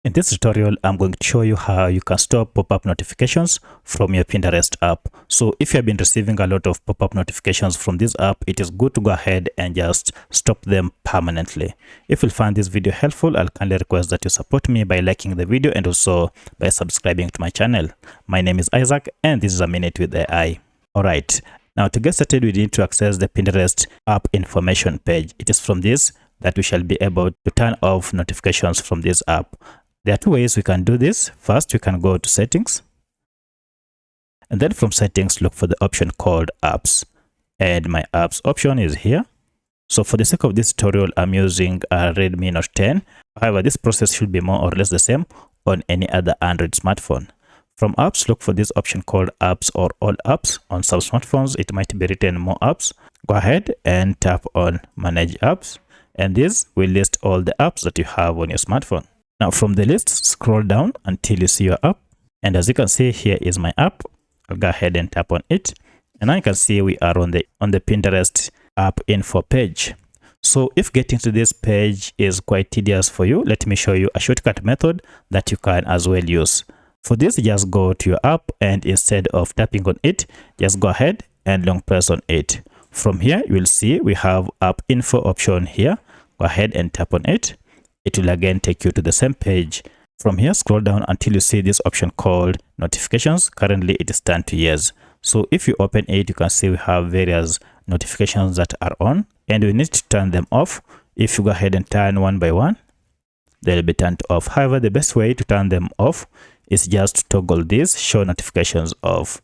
In this tutorial, I'm going to show you how you can stop pop-up notifications from your Pinterest app. So if you have been receiving a lot of pop-up notifications from this app, it is good to go ahead and just stop them permanently. If you find this video helpful, I'll kindly request that you support me by liking the video and also by subscribing to my channel. My name is Isaac and this is A Minute with AI. Alright, now to get started, we need to access the Pinterest app information page. It is from this that we shall be able to turn off notifications from this app. There are two ways we can do this. First, we can go to settings, and then from settings, look for the option called apps. And my apps option is here. So for the sake of this tutorial, I'm using a Redmi Note 10. However, this process should be more or less the same on any other Android smartphone. From apps, look for this option called apps or all apps. On some smartphones, it might be written more apps. Go ahead and tap on manage apps. And this will list all the apps that you have on your smartphone. Now from the list, scroll down until you see your app. And as you can see, here is my app. I'll go ahead and tap on it. And now you can see we are on the Pinterest app info page. So if getting to this page is quite tedious for you, let me show you a shortcut method that you can as well use. For this, just go to your app and instead of tapping on it, just go ahead and long press on it. From here, you will see we have app info option here. Go ahead and tap on it. It will again take you to the same page. From here, scroll down until you see this option called notifications. Currently, it is turned to yes. So if you open it, you can see we have various notifications that are on and we need to turn them off. If you go ahead and turn one by one, they'll be turned off. However, the best way to turn them off is just to toggle this show notifications off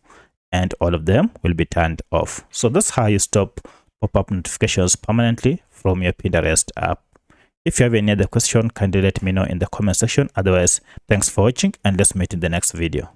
and all of them will be turned off. So that's how you stop pop-up notifications permanently from your Pinterest app. If you have any other question, kindly let me know in the comment section. Otherwise, thanks for watching and let's meet in the next video.